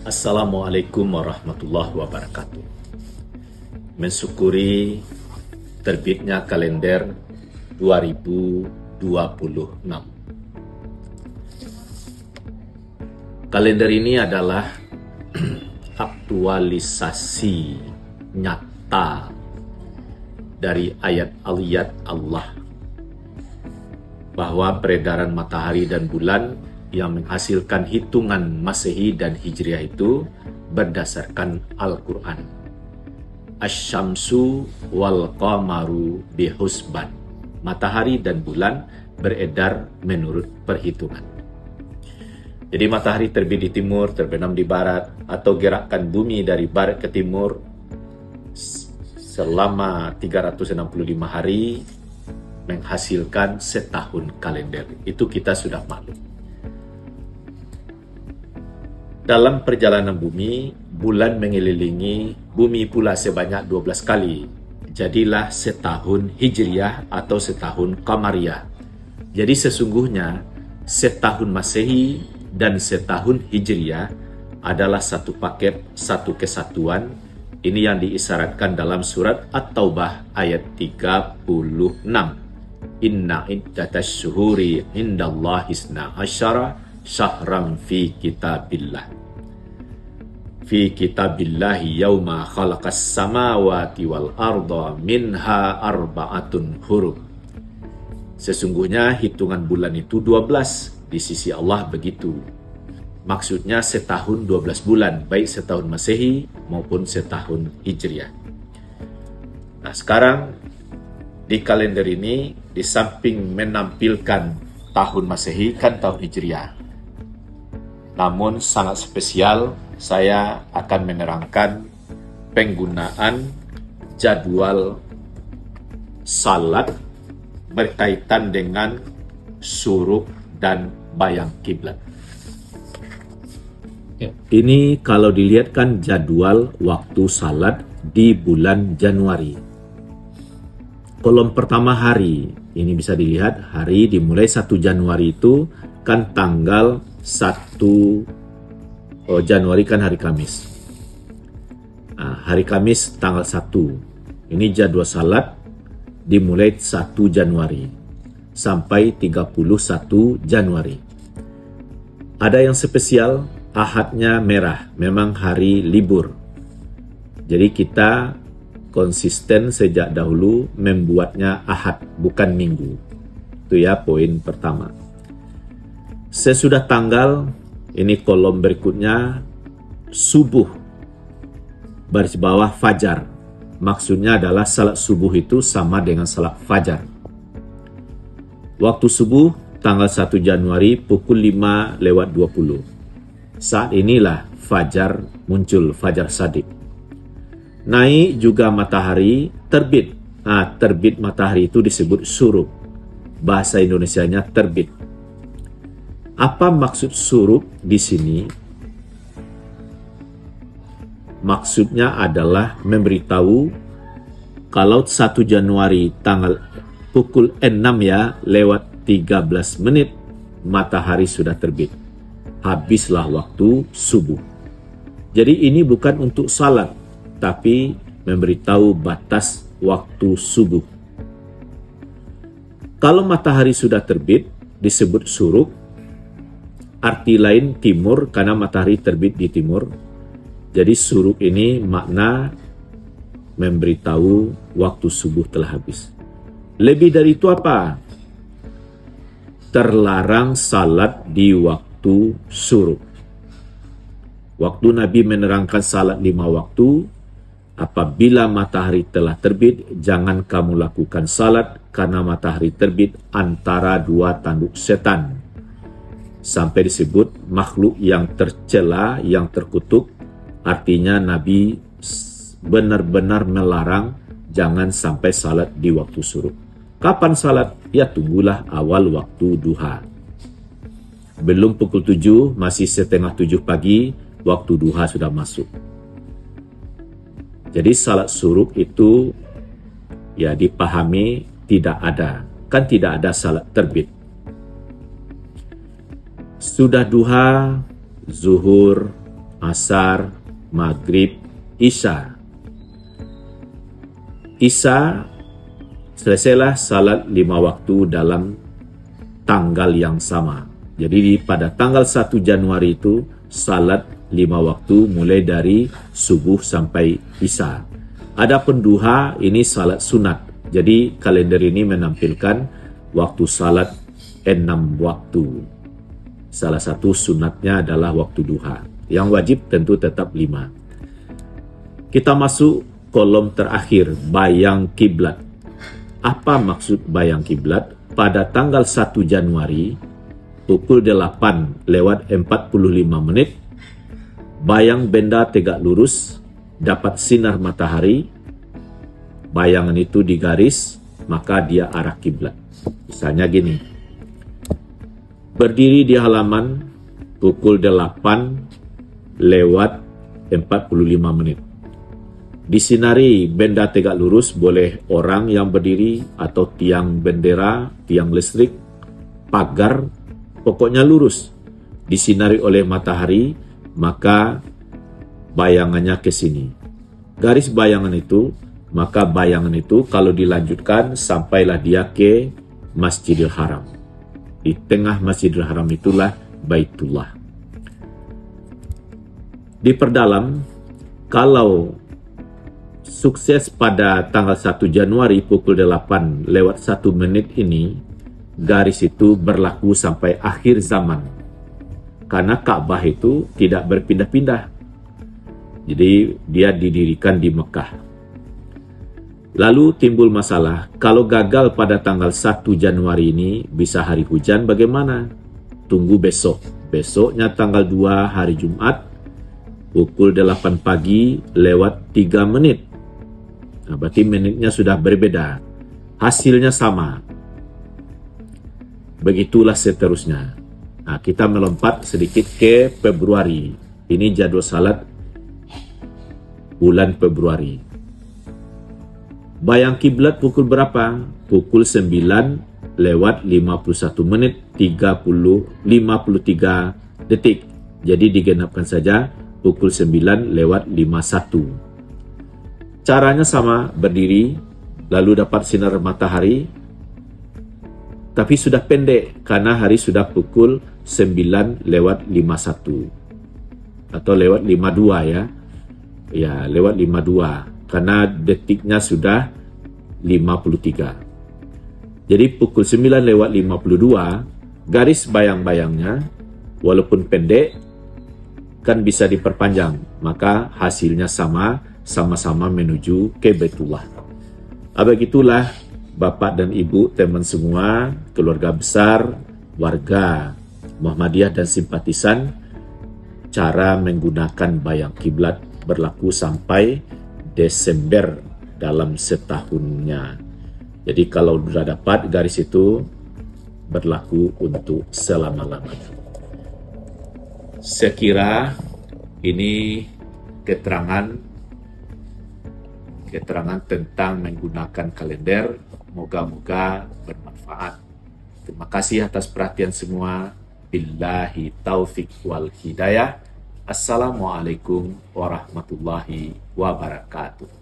Assalamualaikum warahmatullahi wabarakatuh. Mensyukuri terbitnya kalender 2026. Kalender ini adalah aktualisasi nyata dari ayat Allah bahwa peredaran matahari dan bulan yang menghasilkan hitungan Masehi dan Hijriah itu berdasarkan Al-Quran. Asy-syamsu wal qamaru bihusban. Matahari dan bulan beredar menurut perhitungan. Jadi matahari terbit di timur, terbenam di barat, atau gerakan bumi dari barat ke timur selama 365 hari menghasilkan setahun kalender. Itu kita sudah maklum. Dalam perjalanan bumi, bulan mengelilingi bumi pula sebanyak 12 kali. Jadilah setahun Hijriah atau setahun Qamariyah. Jadi sesungguhnya setahun Masehi dan setahun Hijriah adalah satu paket, satu kesatuan. Ini yang diisyaratkan dalam surat At-Taubah ayat 36. Inna iddatas syuhuri indallahi isna asyara syahram fi kitabillah. Fi kitabillahi yauma khalaqas samawati wal arda minha arba'atun huruf. Sesungguhnya hitungan bulan itu 12 di sisi Allah begitu. Maksudnya setahun 12 bulan, baik setahun Masehi maupun setahun Hijriah. Nah, sekarang di kalender ini di samping menampilkan tahun Masehi kan tahun Hijriah. Namun sangat spesial, saya akan menerangkan penggunaan jadwal salat berkaitan dengan syuruk dan bayang kiblat. Ini kalau dilihat kan jadwal waktu salat di bulan Januari. Kolom pertama hari, ini bisa dilihat hari dimulai 1 Januari itu kan tanggal 1 Januari kan hari Kamis. Nah, hari Kamis tanggal 1. Ini jadwal salat dimulai 1 Januari sampai 31 Januari. Ada yang spesial, Ahadnya merah, memang hari libur. Jadi kita konsisten sejak dahulu membuatnya Ahad, bukan Minggu. Itu ya poin pertama. Sesudah tanggal, ini kolom berikutnya, subuh, baris bawah fajar. Maksudnya adalah salat subuh itu sama dengan salat fajar. Waktu subuh, tanggal 1 Januari pukul 5:20. Saat inilah fajar muncul, fajar shadiq. Naik juga matahari, terbit. Nah, terbit matahari itu disebut syuruk. Bahasa Indonesianya terbit. Apa maksud syuruk di sini? Maksudnya adalah memberitahu kalau 1 Januari tanggal pukul 6 ya, lewat 13 menit matahari sudah terbit. Habislah waktu subuh. Jadi ini bukan untuk salat, tapi memberitahu batas waktu subuh. Kalau matahari sudah terbit, disebut syuruk. Arti lain timur, karena matahari terbit di timur. Jadi syuruk ini makna memberitahu waktu subuh telah habis. Lebih dari itu apa? Terlarang salat di waktu syuruk. Waktu Nabi menerangkan salat 5 waktu, apabila matahari telah terbit, jangan kamu lakukan salat karena matahari terbit antara 2 tanduk setan. Sampai disebut makhluk yang tercela, yang terkutuk. Artinya Nabi benar-benar melarang jangan sampai salat di waktu syuruk. Kapan salat? Ya tunggulah awal waktu duha. Belum pukul 7, masih setengah 7 pagi, waktu duha sudah masuk. Jadi salat syuruk itu ya dipahami tidak ada. Kan tidak ada salat terbit. Sudah duha, zuhur, asar, maghrib, isya. Isya, selesailah salat 5 waktu dalam tanggal yang sama. Jadi pada tanggal 1 Januari itu salat 5 waktu mulai dari subuh sampai isya. Adapun duha ini salat sunat. Jadi kalender ini menampilkan waktu salat 6 waktu. Salah satu sunatnya adalah waktu duha. Yang wajib tentu tetap 5. Kita masuk kolom terakhir, bayang kiblat. Apa maksud bayang kiblat? Pada tanggal 1 Januari pukul 8:45 menit, bayang benda tegak lurus, dapat sinar matahari, bayangan itu digaris, maka dia arah kiblat. Misalnya gini, berdiri di halaman pukul 8:45 menit. Disinari benda tegak lurus, boleh orang yang berdiri atau tiang bendera, tiang listrik, pagar, pokoknya lurus. Disinari oleh matahari, maka bayangannya ke sini. Garis bayangan itu, maka bayangan itu kalau dilanjutkan sampailah dia ke Masjidil Haram. Di tengah Masjidil Haram itulah Baitullah. Diperdalam, kalau sukses pada tanggal 1 Januari pukul 8:01 menit ini, garis itu berlaku sampai akhir zaman. Karena Ka'bah itu tidak berpindah-pindah. Jadi dia didirikan di Mekah. Lalu timbul masalah, kalau gagal pada tanggal 1 Januari ini bisa hari hujan bagaimana? Tunggu besok. Besoknya tanggal 2 hari Jumat pukul 8 pagi lewat 3 menit. Nah, berarti menitnya sudah berbeda. Hasilnya sama. Begitulah seterusnya. Nah, kita melompat sedikit ke Februari. Ini jadwal salat bulan Februari. Bayang kiblat pukul berapa? Pukul 9:51 menit 53 detik. Jadi digenapkan saja pukul 9:51. Caranya sama, berdiri, lalu dapat sinar matahari, tapi sudah pendek karena hari sudah pukul 9:51 atau lewat 52 ya. Ya, lewat 52 karena detiknya sudah 53. Jadi pukul 9:52 garis bayang-bayangnya walaupun pendek kan bisa diperpanjang, maka hasilnya sama-sama menuju ke Baitullah. Begitulah Bapak dan Ibu, teman semua, keluarga besar, warga Muhammadiyah dan simpatisan, cara menggunakan bayang kiblat berlaku sampai Desember dalam setahunnya. Jadi kalau sudah dapat garis itu berlaku untuk selama-lamanya. Saya kira ini keterangan tentang menggunakan kalender. Moga-moga bermanfaat. Terima kasih atas perhatian semua. Billahi taufik wal hidayah. Assalamualaikum warahmatullahi wabarakatuh.